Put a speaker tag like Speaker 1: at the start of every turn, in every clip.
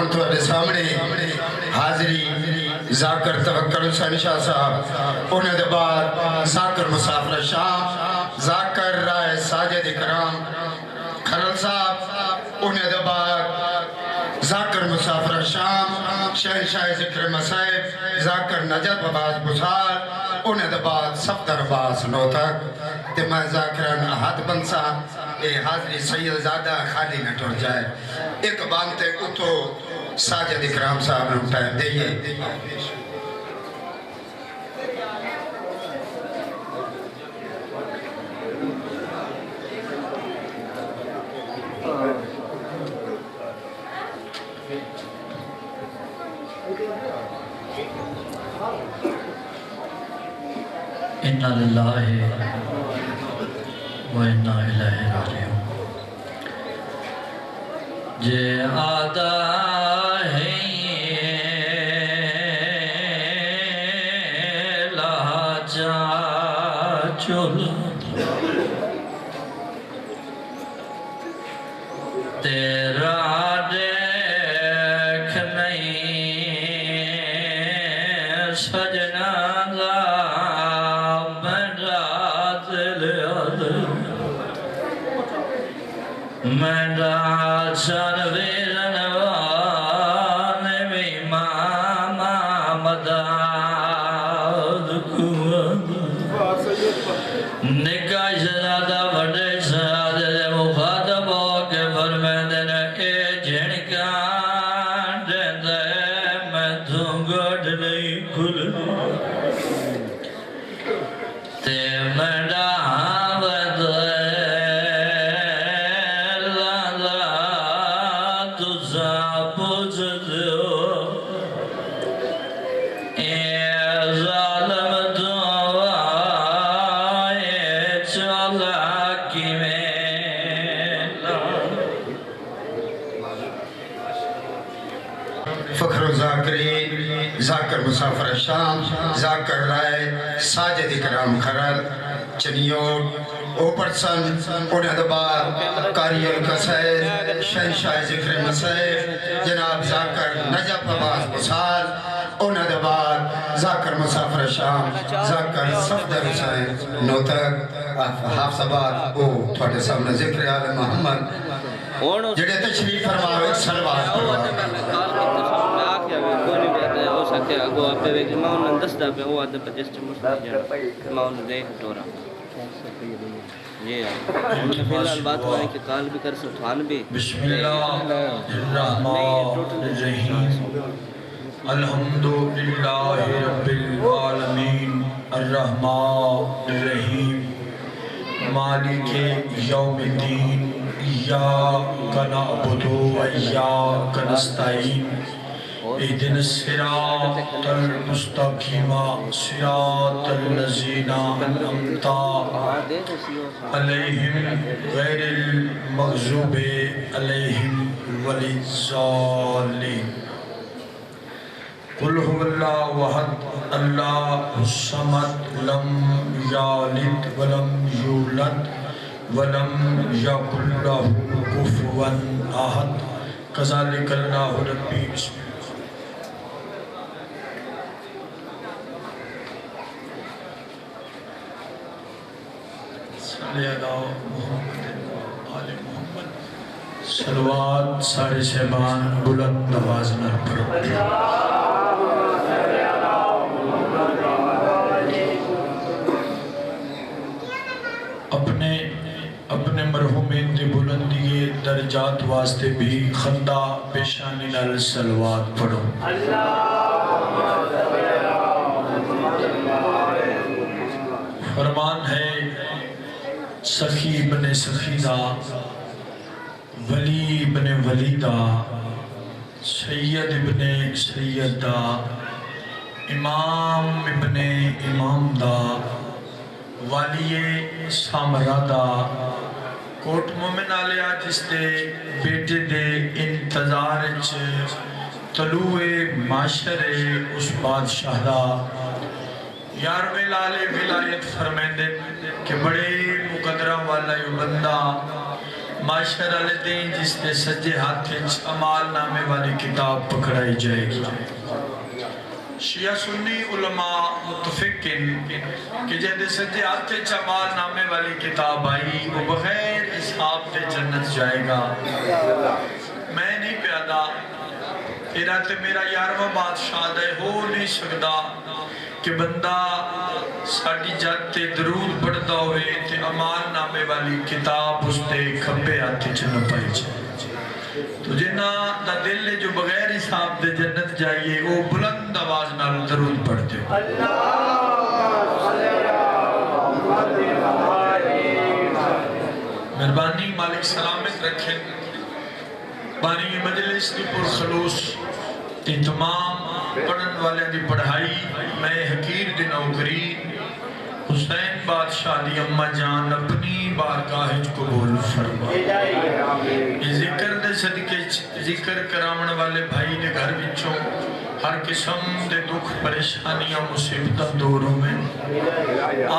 Speaker 1: ہن تھوڑے سامنے حاضری ذاکر توکل حسین شاہ صاحب، انہیں دے بعد ذاکر مسافر شام، ذاکر رائے ساجد اکرام کھرل صاحب، انہیں دے بعد ذاکر مسافر شام، شہنشاہ ذکر مسائب ذاکر نجب عباس بزار، انہیں دے بعد صفدر عباس نوتک تے میں ذاکران احد بنسا اے حاضری سید زادہ خالی نہ ٹر جائے ایک بانتے اتو ساجد اکرام صاحب نے ٹائم دئیے
Speaker 2: اِنَّا لِلَّهِ وَإِنَّا إِلَيْهِ رَاجِعُونَ جے آدھا ہے لہجہ چل تیرا دیکھ نہیں سجنا میرا چنویر نوان بھی ماما مداد کود نکاح شرادہ بڑے شرادہ دے مخاطب ہو کے فرمیدن اے جھنکان دے میں توں گھڑ نہیں کھل تے میرا
Speaker 1: فخر و ذاکری ذاکر مسافر شام ذاکر رائے ساجد اکرام کھرل چنیوٹ اوپرسن انہیں دبار کاری القصید شہنشاہ ذکر مسائب جناب ذاکر نجب عباس بسال انہیں دبار ذاکر مسافر شام ذاکر صفدر حسین نوتک حافظ آباد او تھوڑے سامنے ذکر آل محمد جڑے تشریف فرماؤ ایک سلوات پڑھوا
Speaker 3: سکتے اگو آپ پہ ویکل میں انہوں نے دس دا پہ وہ آدھے پہ جس چمس نہیں جانا میں انہوں نے دیکھ ٹورا یہ ہے انہوں نے فیلال بات ہوئے کہ کال بھی کر سٹھان بھی
Speaker 2: بسم اللہ الرحمن الرحیم الحمدللہ رب العالمین الرحمن الرحیم مالک یوم الدین ایاک نعبد و ایاک نستعین اهدنا الصراط المستقيم صراط الذين أنعمت عليهم غير المغضوب عليهم ولا الضالين قل هو الله أحد الله الصمد لم يلد ولم يولد ولم يكن له كفوا أحد كذلك الله ربي بسم الله آل محمد صلوات سارے شہبان بلند نواز نر پڑھو اپنے مرحومین دی بلندی درجات واسطے بھی خندہ پیشانی نال صلوات پڑھو فرمان ہے سخی ابن سخی دا ولی ابن ولی دا سید ابن سید دا امام ابن امام دا والی سامرہ دا کوٹ مومن آلیا جس دے بیٹے دے انتظار طلوع معاشر اس بادشاہ دا یارویں لالے ولایت فرمیندے کہ بڑے مقدرہ والا یہ بندہ
Speaker 4: معاشر والے دین جس کے سجے ہاتھ عمال نامے والی کتاب پکڑائی جائے گی. شیعہ سنی علماء متفقن کہ جہدے سجے ہاتھ عمال نامے والی کتاب آئی وہ بغیر حساب تے جنت جائے گا. میں نہیں پیادا تیرا تے میرا یارواں بادشاہ دے ہو نہیں سکدا کہ بندہ ساڑی جات تے درود پڑھتا ہوئے تے امان نامے والی کتاب اس تے کھبے آتے چنہ پائی جائے. تو جنہ دا دل ہے جو بغیر حساب دے جنت جائیے وہ بلند آواز نال درود پڑھتے ہو. مہربانی مالک سلامت رکھیں. بانی مجلس دی پر خلوص تمام پڑھن والے دی پڑھائی میں حقیر دی نوکری حسین بادشاہ دی اماں جان اپنی بارگاہ قبول فرما. یہ ذکر دے صدقے ذکر کرامن والے بھائی دے گھر وچوں ہر قسم دے دکھ پریشانیاں مصیبتاں دوروں میں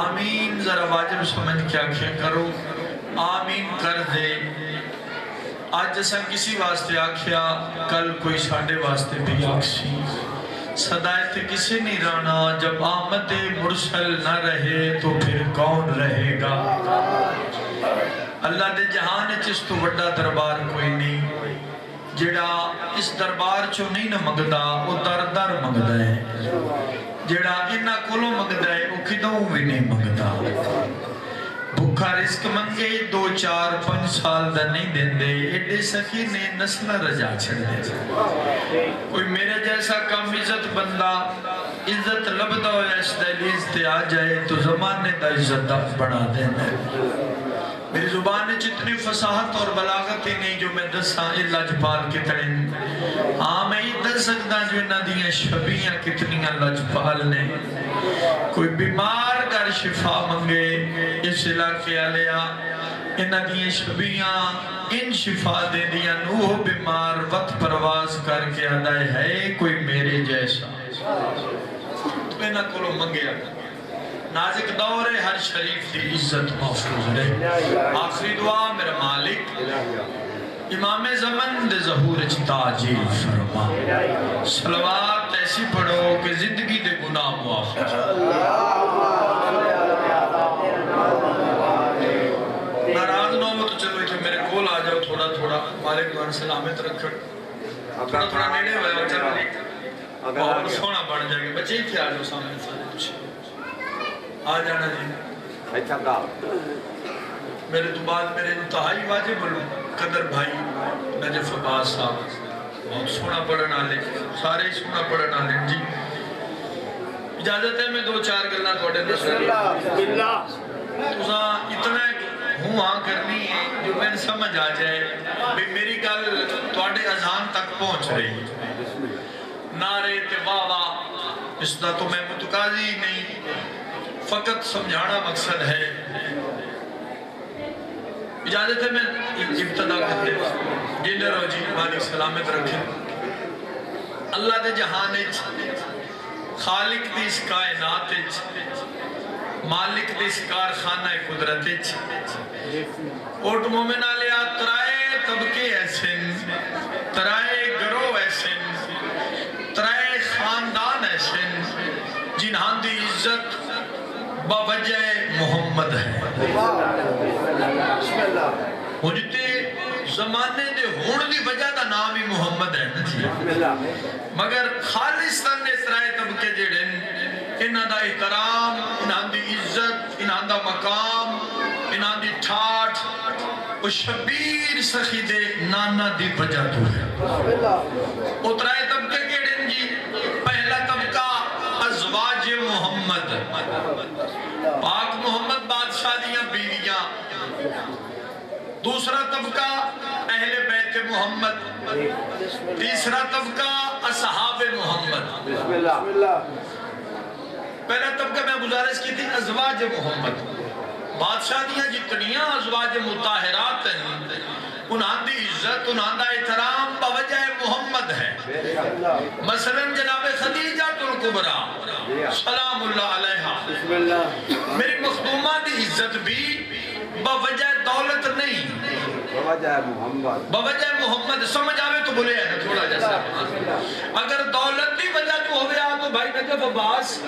Speaker 4: آمین ذرا واجب سمجھ کے آنکھیں کرو آمین کر دے. آج جیسا کسی واسطے آکھیا کل کوئی ساڑھے واسطے بھی آکسی. صدایت کسی نہیں رانا جب آمد مرسل نہ رہے تو پھر کون رہے گا. اللہ دے جہان چس تو بڑا دربار کوئی نہیں. جڑا اس دربار چو نہیں نہ مگدا وہ در در مگدا ہے. جڑا انہا کولو مگدا ہے وہ کدوں بھی نہیں مگدا. بھوکا رزق منگے 2 4 5 سال دا نہیں دیں دے ایڈے سخی نے نسلہ رجا چھڑ دے. کوئی میرے جیسا کم عزت بندہ عزت لبدا ہویا اس دہلیز تے آ جائے تو زمانے دا عزت بنا دیں دے. میری زبان نے جتنی فصاحت اور بلاغت ہی نہیں جو میں دساں اللہ جپال کے تڑیں. ہاں میں یہ دس سکتا جو انہاں دیاں شبیاں کتنی اللہ جپال نے. کوئی بیمار کر شفا منگے اس علاقے آلیا انہاں دیاں شبیاں ان شفا دے دیاں نوح بیمار وقت پرواز کر کے آدھائے ہے کوئی میرے جیسا. تو انہاں کولو منگے نازک دور ہر شریف دی عزت محفوظ رہے. آخری دعا میرا مالک امام زمن دے ظہور تاجیل فرما. صلوات ایسی پڑھو کہ زندگی دے گناہ معاف ناراض نہ ہو تو چلو کہ میرے کول آ جاؤ تھوڑا تھوڑا مالک دوان سلامت رکھڑ تھوڑا تھوڑا نیڑے ہوئے چلو بہت سونا بڑھ جائے گے. بچے ہی تھے آ جاؤ سامنے سارے کچھ آ جانا جی. میرے تو بعد میرے انتہائی واجب قدر بھائی نجف عباس صاحب بہت سونا پڑھنا لے سارے سونا پڑھنا لے جی. اجازت ہے میں 2 4 گلنا تھوڑے دس تُساں اتنا ہوں ہاں کرنی ہے جو میں سمجھ آ جائے بھی میری گل تھوڑے اذہان تک پہنچ رہی. نعرے تے واہ واہ اس دا تو میں متقاضی نہیں فقط سمجھانا مقصد ہے. اجازت ہے میں ابتدا کرتے جنر ہو جی مالک سلامت رکھیں. اللہ دے جہان خالق دی اس کائنات مالک دی اس کارخانہ قدرت اوٹ مومن آلیا ترائے طبقے ایسن ترائے گروہ ایسن ترائے خاندان ایسن جنہاں دی عزت بوجہ محمد ہے. مجھتے زمانے دے ہون دی وجہ دا نام ہی محمد ہے نا جی. مگر خالصاً اسرائے طبقے جڑن انہاں دا احترام انہاں دی عزت انہاں دا مقام انہاں دی ٹھاٹ وہ شبیر سخی دے نانا دی وجہ تو ہے. اترائے طبقے جڑن جی پہلا طبقہ ازواج محمد پاک محمد بادشاہ دیاں بیویاں. دوسرا طبقہ اہل بیت محمد. تیسرا طبقہ اصحاب محمد. پہلا طبقہ میں گزارش کی تھی ازواج محمد. بادشاہ دیاں جتنیاں ازواج مطاہرات ہیں انہاں دی عزت انہاں دا احترام بوجہ محمد ہے. مثلا جناب خدیجہ الکبریٰ سلام اللہ علیہا میری مخدومہ دی عزت بھی بوجہ دولت نہیں بوجہ محمد سمجھ آوے تو بولے ہے تھوڑا جیسا اگر دولت دی وجہ تو ہوئے تو بھائی نجف عباس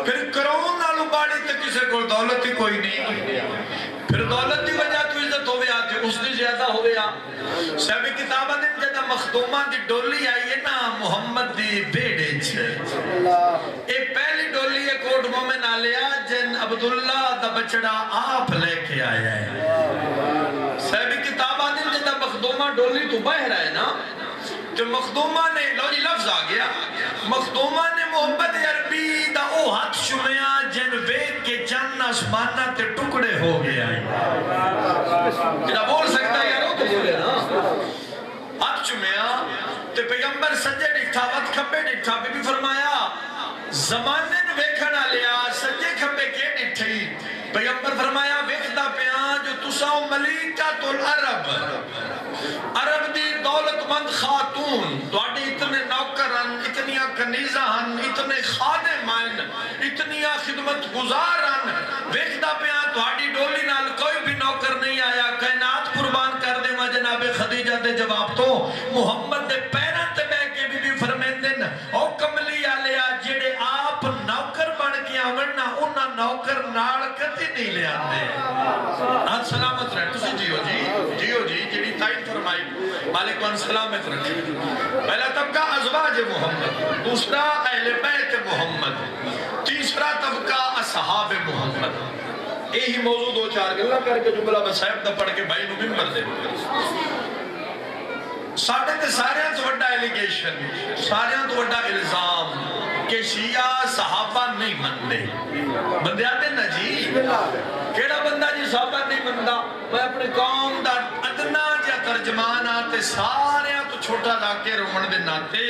Speaker 4: پھر کرون نالو باڑی تک کسے کو دولت ہی کوئی نہیں پھر دولت دی وجہ تو عزت ہوئے آتے اس دی زیادہ ہوئے آ صاحب کتابہ دن جدہ مخدومہ دی ڈولی آئی ہے نا محمد دی بیڑے چھے اے پہلی ڈولی ہے کوٹ مومن آلیا جن عبداللہ دا بچڑا آپ لے کے آیا ہے صاحب کتابہ دن جدہ مخدومہ ڈولی تو بہ رہا ہے نا جو مخدومہ نے لو جی لفظ آ گیا مخدومہ نے محمد عربی دا او ہاتھ شمیاں جن ویک کے چند آسمانہ تے ٹکڑے ہو گیا ہے جنہ بول سکتا ہے یارو تو بولے نا ہاتھ شمیاں تے پیغمبر سجے ڈکھا وقت کھپے ڈکھا بی فرمایا زمانے نے ویکھنا لیا سجے کھپے کے ڈٹھی پیغمبر فرمایا ویکھدا پیاں جو تساؤ ملیکۃ العرب عرب دی دولت مند خاتون دوڑی اتنے نوکرن اتنیاں کنیزہن اتنے خادمین اتنیاں خدمت گزارن ویکھدا پیاں دوڑی ڈولی نال کوئی بھی نوکر نہیں آیا کائنات قربان کر دے ماں جناب خدیجہ دے جواب تو محمد دے پیران تے بے کے بی فرمیندن او کملی آلیا جیڑے آپ نوکر بن کے آورنا انہا نوکر نال کتی نہیں لے آتے آج سلامت رہے تسی جیو جی جیڑی تائید فرمائی مالک وان سلامت رکھے پہلا طبقہ ازواج محمد دوسرا اہل بیت محمد تیسرا طبقہ اصحاب محمد یہی موضوع دو چار گلہ کر کے جملہ بسائب دا پڑھ کے بھائی نو ممبر دے ساڑھے تے ساریاں تو وڈا ایلیگیشن ساریاں تو وڈا الزام کہ شیعہ صحابہ نہیں مندے بندے آتے نا جی کیڑا بندہ جی صحابہ نہیں مندہ میں اپنے قوم دا ادنا جا ترجمان آتے ساریاں تو چھوٹا لاکے رومن دے ناتے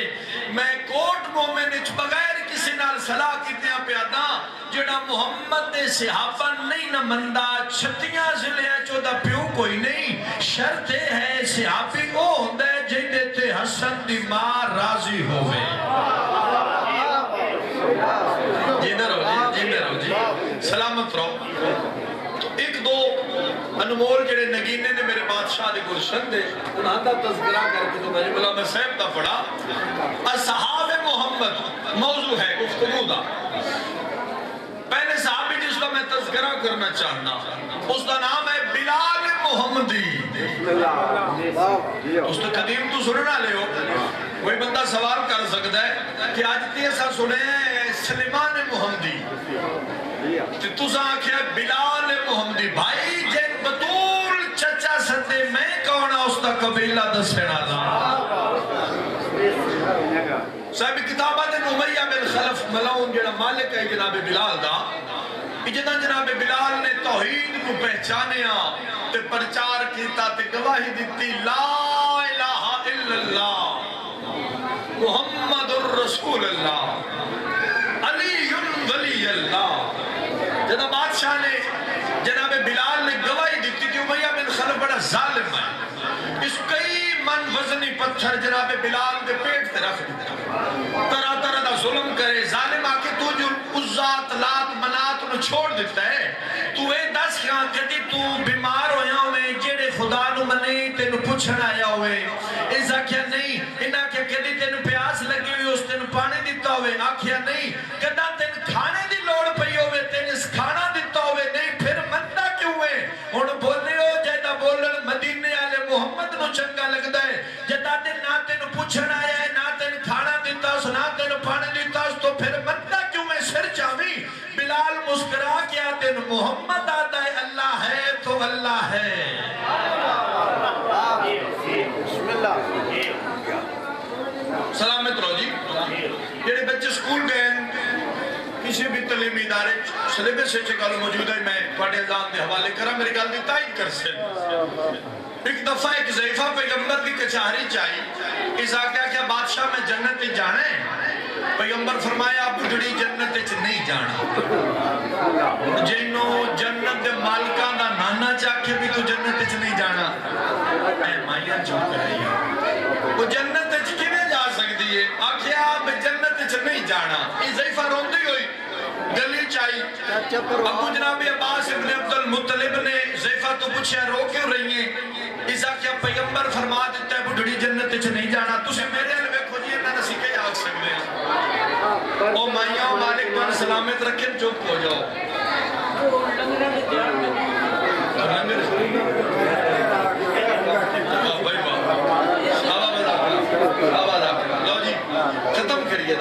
Speaker 4: میں کوٹ مومن اچ بغیر کسی نال صلاح کیتیاں پیادا جڑا محمد دے صحابہ نہیں نہ مندہ چھتیاں ضلع چودہ پیوں کوئی نہیں شرط ہے صحابی او ہوندہ ہے جیدے تے حسن دی ماں راضی ہوئے جیدے رہو جی سلامت رہو ایک دو انمول جڑے نگینے نے میرے بادشاہ دے گلشن دے انہاں دا تذکرہ کر کے تو میں علامہ صاحب دا پڑھا اصحاب محمد موضوع ہے گفتگو دا پہلے صحابی جس کا میں تذکرہ کرنا چاہنا اس کا نام ہے بلال محمدی اس تو قدیم تو سننا لے ہو کوئی بندہ سوال کر سکتا ہے کہ آج تیسا سنے ہیں سلیمان محمدی تو سا آکھیا بلال محمدی بھائی جن بطول چچا سندے میں کونہ اس کا قبیلہ دسینا دا صاحب کتابہ دن امیہ بن خلف ملعون جڑا مالک ہے جناب بلال دا جدہ جناب بلال نے توحید کو پہچانیا تے پرچار کیتا تے گواہی دیتی لا الہ الا اللہ محمد الرسول اللہ علی ولی اللہ جناب بادشاہ نے جناب بلال نے گواہی دیتی کہ امیہ بن خلف بڑا ظالم ہے اس کئی من وزنی پتھر جناب بلال کے پیٹ تے رکھ دیتا طرح طرح دا ظلم کرے ظالم آکے تو جو عزات لات منات انہوں چھوڑ دیتا ہے تو اے دس خیان کہتی تو بیمار ہویا ہوئے جیڑے خدا نو منے تینو پوچھن آیا ہوئے ایسا کیا نہیں انہاں کیا کہتی تینو پیاس لگی ہوئی اس تینو پانے دیتا ہوئے آکھیا نہیں کہتا تین کھانے دی لوڑ پئی ہوئے تین اس کھانا دیتا ہوئے نہیں پھر مندہ کیوں ہوئے انہوں بولنے ہو جیدہ بولن مدینے آلے محمد نو چنگا لگتا ہے جیدہ تین نہ تینو پوچھن آیا ہے نہ تین کھانا دیتا اس نہ تینو پانے دیتا اس تو پھر مندہ کیوں میں سر چاہویں بلال مسکرا کیا تین محمد آتا ہے اللہ ہے تو اللہ ہے سلامت رو جی جیڑے بچے سکول گئے کسی بھی تعلیمی ادارے سلیبس سے چکالو موجود ہے میں تھوڑے اذان دے حوالے کرا میری گل دی تائید کر سے ایک دفعہ ایک ضعیفہ پیغمبر کی کچھاری چاہی اس آگیا کیا بادشاہ میں جنت ہی جانے پیغمبر فرمایا بجڑی جنت ہی نہیں جانا جنہوں جنت دے مالکان دا نانا چاہ کے بھی تو جنت ہی نہیں جانا اے مائیاں جو کرائی وہ جنت ہی کیویں جا سکتی ہے آکھیا میں جنت ہی نہیں جانا یہ ضعیفہ روندی ہوئی گلی چاہی ابو جناب عباس ابن عبد المطلب نے ضعیفہ تو پوچھا رو کیوں رہی ہیں اس آخیا پیغمبر فرما دیتا ہے بڑھڑی جنت چ نہیں جانا. تسی میرے حال ویکھو جی انہاں اسی کہ آکھ سکدے ہیں او مائیاں او مالک من سلامت رکھن چپ ہو جاؤ. لو جی ختم کریے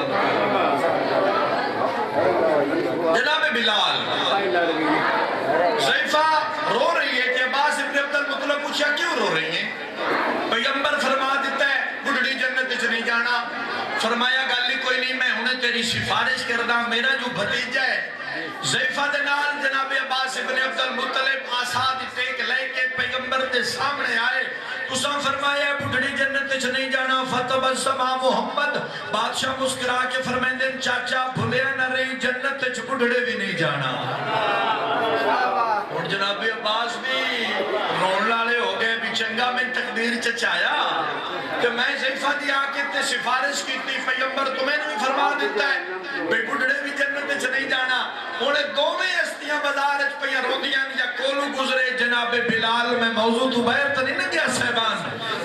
Speaker 4: جناب بلال. زیفہ رو رہی ہے کہ عباس ابن عبد المطلب پوچھا کیوں رو رہی ہیں؟ پیغمبر فرما دیتا ہے بڑھڑی جنت چ نہیں جانا. فرمایا گالی کوئی نہیں میں انہیں تیری سفارش کردہ. میرا جو بھتیجا ہے زیفہ دے نال جناب عباس ابن عبد المطلب آساد ٹیک لے کے پیغمبر دے سامنے آئے. تساں فرمایا بڑھڑی جنت چ نہیں جانا. فتبسم محمد بادشاہ مسکرا کے فرمیندے چاچا بھولیا نہ رہی جنت چ بڑھڑے بھی نہیں جانا. اور جناب عباس بھی رون لالے ہو گئے بھی چنگا میں تقدیر چچایا کہ میں زیفہ دی آکے تے سفارش کی تھی پیغمبر تمہیں بھی فرما دیتا ہے بے بڑھڑے بھی جنت چ نہیں جانا. انہیں دو میں ہستیاں بازار اچ پہ روندیاں یا کولو گزرے. جناب بلال میں موضوع تو باہر تو نہیں نہ گیا صاحبان.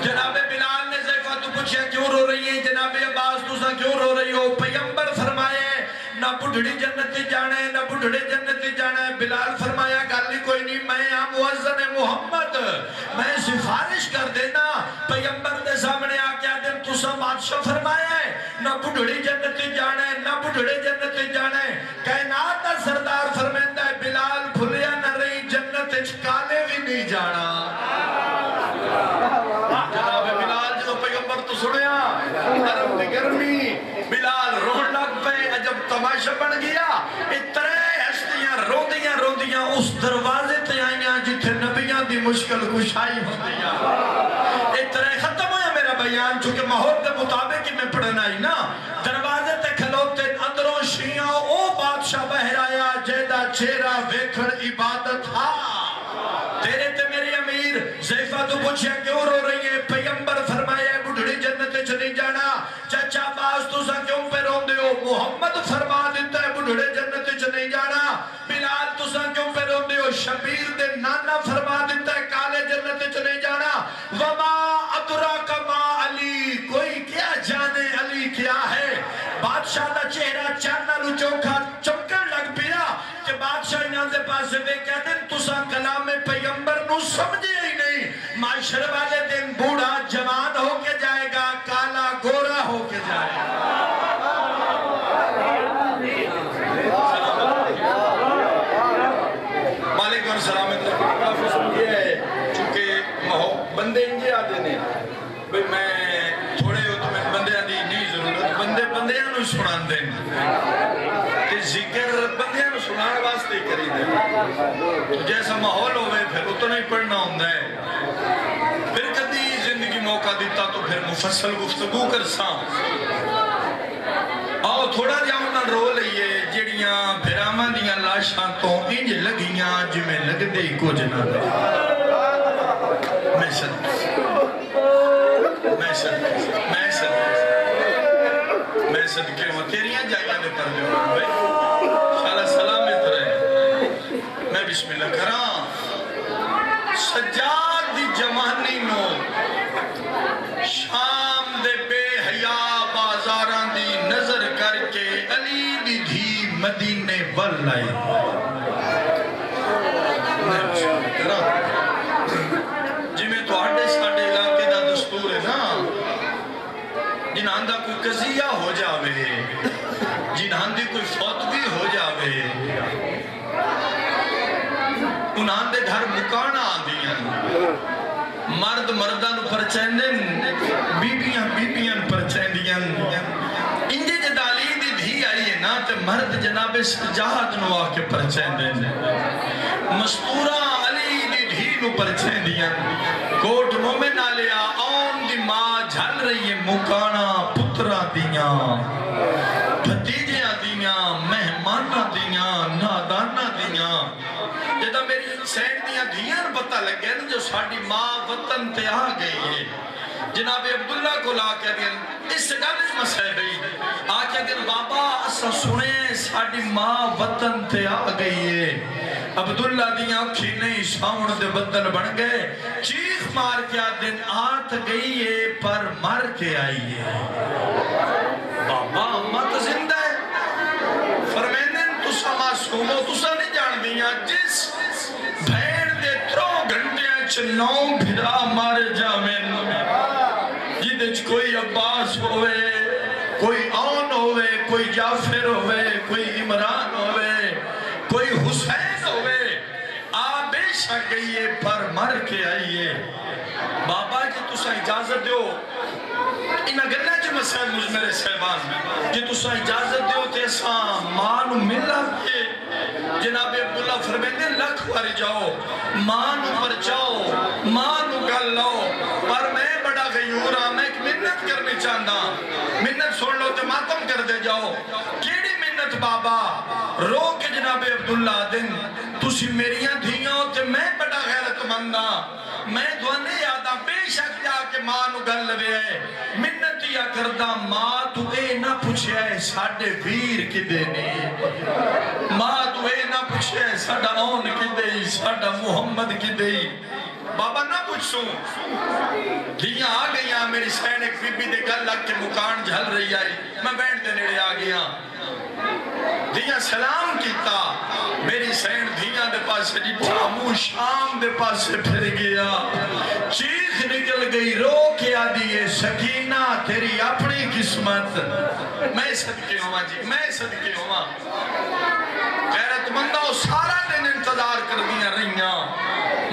Speaker 4: جناب بلال نے زیفہ تو پوچھا کیوں رو رہی ہیں؟ جناب عباس تو سا کیوں رو رہی ہو؟ پیغمبر فرمائے نہ بڑھڑی جنت جانا ہے نہ بڑھڑے جنت جانا ہے. بلال فرمایا گالی کوئی نہیں میں مؤذن محمد میں سفارش کر دینا. پیغمبر دے سامنے آ کے دن تو سا بادشاہ فرمایا ہے نہ بڑھڑی جنت جانا ہے نہ بڑھڑے جنت جانا ہے. کائنات دا سردار فرمیندہ ہے بلال بھولیا نہ رہی جنت کالے بھی نہیں جانا. جناب بلال جو پیغمبر تو سنیا عرب دی گرمی بلال روح لگ پہ عجب تماشا بن گیا. اترے ہستیاں روندیاں اس دروازے تے آئیاں جتھے نبیاں دی مشکل کشائی ہوندیاں. اترے ختم ہویا میرا بیان چونکہ ماحول کے مطابق ہی میں پڑھنا ہی نا. دروازے تے کھلوتے اندروں شیعہ او بادشاہ بہر آیا جیدہ چہرہ ویکھڑ عبادت ہا. تیرے تے میری امیر زیفہ تو پوچھا کیوں رو رہی ہے؟ پیغمبر فرمایا بڑھڑی جنت چ نہیں جانا. چچا باز تو سا کیوں پہ روندے ہو؟ محمد فرما دیتا ہے بڑھڑے جنت چ نہیں جانا. بلال تو سا کیوں پہ روندے ہو؟ شبیر دے نانا فرما دیتا ہے کالے جنت چ نہیں جانا. وما ادراک ما علی کوئی کیا جانے علی کیا ہے. بادشاہ دا چہرہ چاندہ لو چوکھا چمکن لگ پیا کہ بادشاہ انہاں دے پاس وے کہتے ہیں تسا کلام پیغمبر نو سمجھے ہی نہیں. معاشر والے دن بوڑھا جوان ہو کے جائے گا کالا گورا ہو کے جائے گا. مالک اور سلامت کافی سمجھے ہے چونکہ بندے انجے آتے ہیں بھئی میں تھوڑے ہو تو میں بندے آدھی نہیں ضرورت بندے آنو سنان دیں کہ ذکر بندے آنو سنان واسطے کری دیں. جیسا ماحول ہوئے پھر اتنا ہی پڑھنا ہوندہ ہے. پھر کدی زندگی موقع دیتا تو پھر مفصل گفتگو کرساں. آؤ تھوڑا جاؤں نہ رو لئیے جڑیاں بھرامہ دیاں لاشاں تو انج لگیاں جی میں لگ دے کو جنا دے. میں صدقے ہوں تیریاں جائیاں دے پر جو بھائی شاءاللہ سلامت رہے. میں بسم اللہ کراں سجاد دی جوانی نو شام دے بے حیا بازاران دی نظر کر کے علی دی دھی مدینے بل لائی. میں بسم اللہ کراں جی میں تو آٹے ساڑھے علاقے دا دستور ہے نا جنہاں دا کوئی قضیہ ہو جاوے جنہاں دی کوئی فوتگی ہو جاوے انہاں دے گھر مکانا آدیاں مرد مردان پرچیندن بیبیاں پرچیندیاں انجے جدالی دی دھی آئی ہے نا تے مرد جناب سجاد نو آکے پرچیندن مستورہ علی دی دھی نو پرچیندیاں کوٹ مومن نالیا آن دی ماں جھل رہی ہے مکانا پترہ دیاں بھتیجیاں دیاں مہمانہ دیاں نادانہ دیاں. جدہ میری سینڈ دیاں دھیاں پتہ لگ گیا جو ساڑھی ماں وطن تے آ گئی ہے. جناب عبداللہ کو لا کے دیں اس سے گالج مسئلہ بھی آ کے دیں بابا اسا سنے ساڑھی ماں وطن تے آ گئی ہے. عبداللہ دیاں اکھی نہیں ساؤن دے بدل بن گئے چیخ مار کیا دن آت گئی ہے پر مر کے آئی ہے بابا امت زندہ ہے فرمیندن تسا معصومو تسا نہیں جان دیا جس بھیڑ دے ترو گھنٹے چنوں بھرا مار جامن جدج کوئی عباس ہوئے کوئی آن ہوئے کوئی جعفر ہوئے کوئی عمران ہوئے کوئی حسین ہوئے آپ بے شک گئیے پر مر کے آئیے بابا جی تسا اجازت دیو انہا گلنا جو مسئلہ مجمر صاحبان جی تسا اجازت دیو تیسا مانو ملا کے جناب عبداللہ فرمیندے لکھ واری جاؤ مانو پر جاؤ مانو گل لاؤ پر میں بڑا غیورا میں ایک منت کرنی چاہتا منت سوڑ لو تے ماتم کر دے جاؤ کیڑی منت بابا رو کے جناب عبداللہ دن تسی میریاں دھیاں ہوتے میں بڑا غیرت مندہ میں دوانے یادا بے شک جا کے ماں نو گل لوے ہے منتیا کردہ ماں تو اے نہ پوچھے ہے ساڑھے ویر کی دینی ماں تو اے نہ پوچھے ہے ساڑھا اون کی دئی ساڑھا محمد کی دئی بابا نہ پوچھ سوں دھیاں آ گئیاں میری سین ایک بی بی دے گل لگ کے مکان جھل رہی آئی میں بیٹھ دے نیڑے آ گیا دھیاں سلام کیتا میری سین دھیاں دے پاس جی بھامو شام دے پاس سے پھر گیا چیخ نکل گئی رو کیا دیئے سکینہ تیری اپنی قسمت میں صدقے ہوا جی میں صدقے ہوا غیرت مندہ سارا دن انتظار کر دیا رہیاں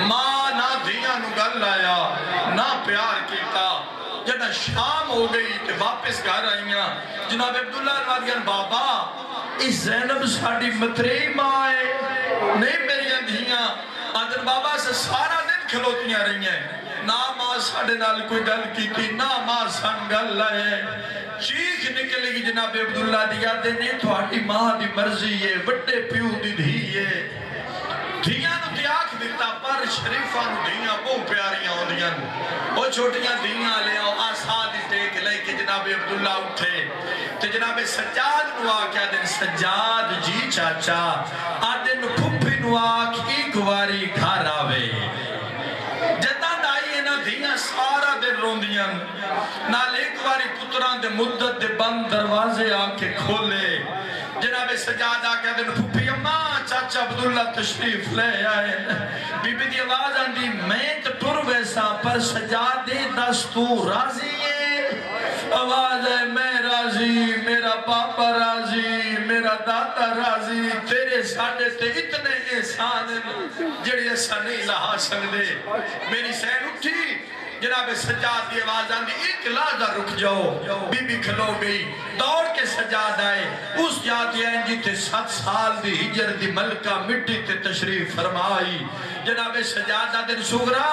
Speaker 4: ماں نہ دھیاں نو گل آیا نہ پیار کیتا جنہ شام ہو گئی تے واپس گھر آئیاں جناب عبداللہ الوادیان بابا اس زینب ساڑی متری ماں ہے نہیں میری اندھیاں آدھن بابا سے سارا دن کھلوتیاں رہی ہیں نہ ماں ساڑے نال کوئی گل کی تھی نہ ماں سان گل لائے چیخ نکلے گی جناب عبداللہ دیا دینے تھوڑی ماں دی مرضی ہے وڈے پیو دی دھی ہے دھیاں نو تیاک دیتا پر شریفہ نو دھیاں بہت پیاریاں ہو دیا وہ چھوٹیاں دھیاں لے آؤ آسادی ٹیک لے کے جناب عبداللہ اٹھے تو جناب سجاد نو آکیا دن سجاد جی چاچا آدن پھپی نو آکھ ایک واری گھر آوے جتا دائی نا دھیاں سارا دن روندیاں نال ایک واری پتران دے مدت دے بند دروازے آکے کھولے جناب سجاد آکیا دن پھپی اماں چاچا عبداللہ تشریف لے آئے بی بی دی آواز آندی میں تو ٹر ویسا پر سجاد دے دستو راضی ہے آواز ہے میں راضی میرا پاپا راضی میرا دادا راضی تیرے ساڑھے تے اتنے احسان جڑی ایسا نہیں لہا سکدے میری سین اٹھی جناب سجاد دی آواز آندی ایک لحظہ رک جاؤ بی بی کھلو گئی دوڑ کے سجاد آئے اس جاتی ہیں جی تے 7 سال دی ہجر دی ملکہ مٹی تے تشریف فرمائی جناب سجاد دن سغرا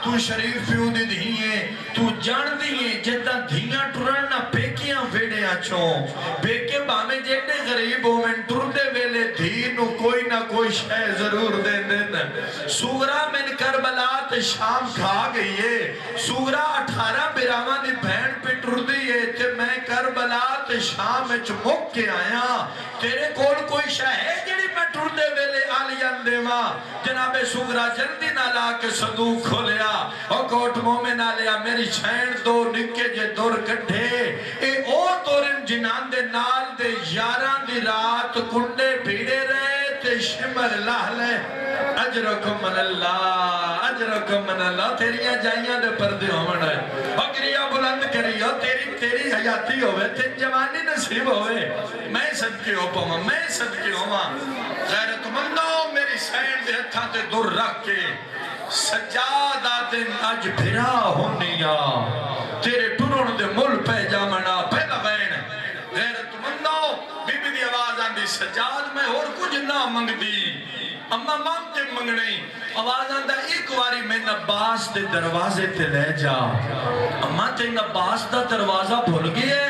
Speaker 4: تو شریف پیو دی دھیئے تو جان دیئے جدہ دھیاں ٹرنا پیکیاں ویڑیاں چون پیکے باہمیں جیڑے غریب ہو میں ٹردے ویلے دھینو کوئی نہ کوئی شے ضرور دے دن سغرا من کربلا تے شام کھا گئی ہے سورہ 18 بیرامان دی بہن پہ ٹردی ہے تے میں کربلا تے شام میں چمک کے آیا تیرے کول کوئی شاہ جڑی میں ٹردے ویلے آلیان دیوا جناب سغرا جلدی نہ لا کے صدوق کھولیا اور کوٹ مومن آلیا میری چھین دو نکے جے دور کٹھے اے او تورن جنان دے نال دے یاران دی رات کنڈے بھیڑے رہے تے شمر لہلے اجرکم من اللہ تیریاں جائیاں دے پردے ہومن ہے بکریاں بلند کریو تیری حیاتی ہوئے تیری جوانی نصیب ہوئے میں صدقے ہو پاؤں میں صدقے ہوا غیرت مندو میری سین دے ہتھاں تے دور رکھ کے سجادہ دن اج بھرا ہونیا تیرے ٹرون دے مل پہ جامنا پہلا بین غیرت مندو بی بی دی آواز آندی سجاد میں اور کچھ نہ منگ دی اماں مانتے منگنے آواز آندہ ایک واری میں نباس دے دروازے تے لے جا اماں تے نباس دا دروازہ بھول گئے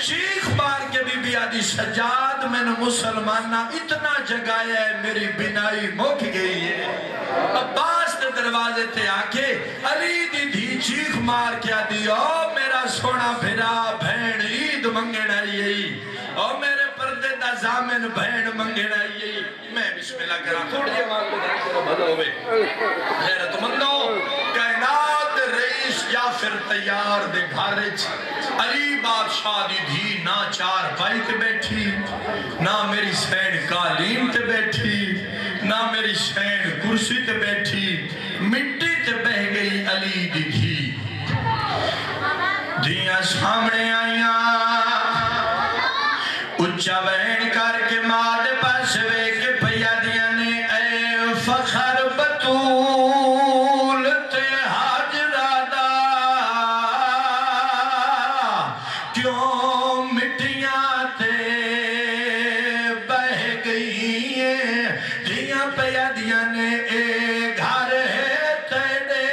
Speaker 4: چیخ بار کے بی بی آدھی سجاد میں نے مسلمانہ اتنا جگایا ہے میری بینائی مک گئی ہے عباس دے دروازے تے آکے علی دی دھی چیخ مار کے آدھی او میرا سونا بھرا بھین عید منگن آئی او میرے پردے دا دا زامن بہن منگنا یہ میں بسم اللہ کرا تھوڑی آواز بجائے کرو بھلا ہوئے غیرت مندو کائنات رئیس یا پھر تیار دے گھارج علی بادشاہ دی دھی نہ چار پائی تے بیٹھی نہ میری سین قالین تے بیٹھی نہ میری سین کرسی تے بیٹھی مٹی تے بہ گئی علی دی دھی دھیاں سامنے آئیاں اچھا بہن کر کے ماں دے پاس وے کے پیا دیا نے اے فخر بطول تے حاجرہ دا کیوں مٹیاں تے بہ گئی ہیں دھیاں پیا دیا نے اے گھر ہے تیرے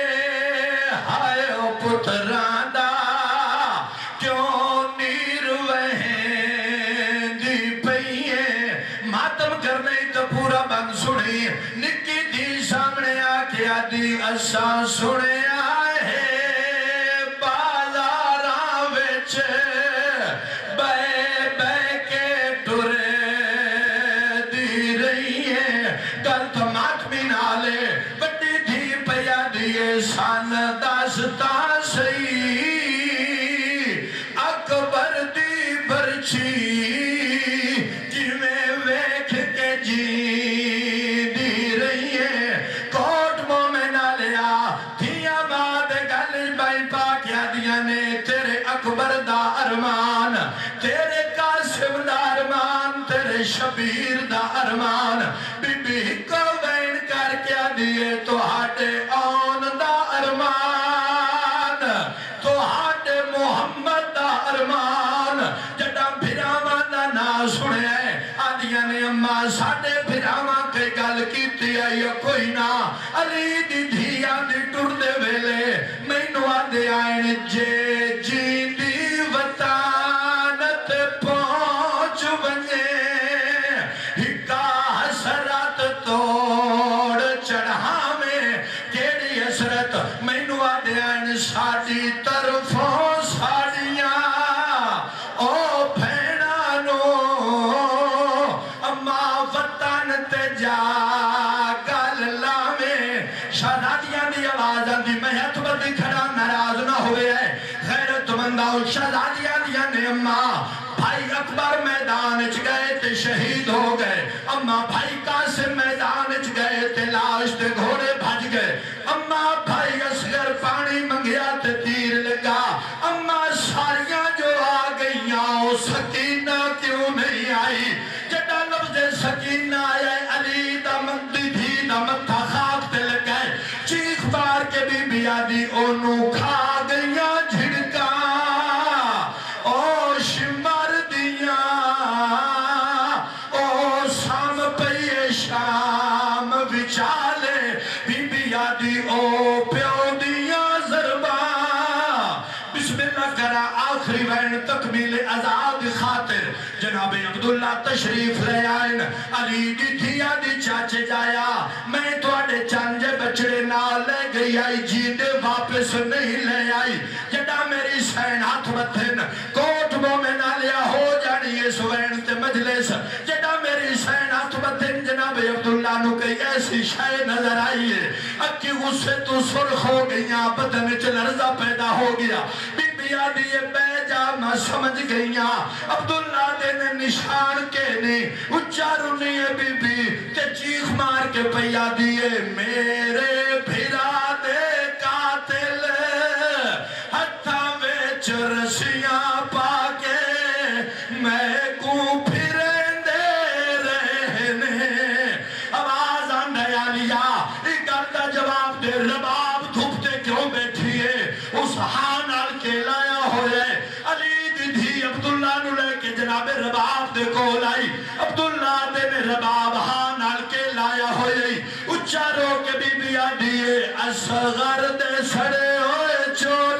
Speaker 4: ہائے او پتران دا کیوں نیر وہیں دی پئیے ماتم کرنے تو پورا بند سنی نکی دی سامنے آکے آدھی اساں سنے آئے بازاراں وچ بے بے کے ٹرے دی رہی ہے گل تو ماتمی نالے بڑی دھی پیا دیے سان داستا سئی اکبر دی برچی جویں ویکھ کے جی دی رہی ہے کوٹ مومنہ لیا دھیاں ماں دے گل بائی پاکیا دیا نے تیرے اکبر دا ارمان تیرے قاسم دا ارمان تیرے شبیر دا ارمان بی بی کو بین کر کیا دیے تو ہاٹے آن دا ارمان تو ہاٹے محمد دا ارمان جڑا بھراواں دا نا سنے آدیاں نے اماں ساڑے بھراواں کے گل کیتی ہے یا کوئی نہ علی دی دھیاں دی ٹوڑ دے ویلے میں نو آدے آئین جے جی دی وطانت پہنچ بنے ہکا حسرات توڑ چڑھا میں کیڑی حسرت میں نو آدے آئین ساڑی طرفوں ساڑیاں او بھینانو اماں وطن تے جا گل لاویں شہزادیاں دی آواز آندی میں ہتھ بدی کھڑا ناراض نہ ہوئے ہے غیرت منداؤ شہزادیاں دیا نے اماں بھائی اکبر میدان اچ گئے تے شہید ہو گئے اماں بھائی قاسم میدان اچ گئے تے لاش تے گھوڑے بھج گئے اماں بھائی اصغر پانی منگیا تے تیر لگا اماں ساریاں جو آ گئیاں او سکینہ کیوں نہیں آئی جڑا لفظ سکینہ آیا علی دا مندی دھی دا متھا خاک تے لگائے چیخ بار کے بی بی آدھی اونو کھا گئیاں جھڑکا او شمار دیاں او سام پئیے شام وچالے بی بی آدھی او پیو دیاں ضرباں بسم اللہ کرا آخری وین تکمیل آزاد خاطر جناب عبداللہ تشریف لے آئین علی دی دھیا دی چاچے جایا میں تو آڑے چانجے بچڑے نہ لے گئی آئی جیدے واپس نہیں لے آئی جڑا میری سین ہاتھ بتھن کوٹ مومنہ لیا ہو جانی اس وین تے مجلس جڑا میری سین ہاتھ بتھن جناب عبداللہ نو کئی ایسی شے نظر آئی ہے اکی غصے تو سرخ ہو گئیاں بدن چ لرزہ پیدا ہو گیا بی بی آدھی بے جا میں سمجھ گئیاں عبداللہ دے نے نشان کے نے اچارو نہیں ہے بی بی تے چیخ مار کے پیا دیئے میرے بھرا دے قاتل ہتھا ویچ رسیاں پاکے میں کو پھریں دے رہنے آواز آنے آلیا گل دا جواب دے رباب دھوپتے کیوں بیٹھی ہے اس ہاں نال کے لایا ہوئے علی دی دھی عبداللہ نو لے کے جناب رباب دے کو لائی عبداللہ دے میں رباب ہاں نال کے لایا ہوئے اچھا رو کے بی بی آدھی اصغر دے سڑے ہوئے چور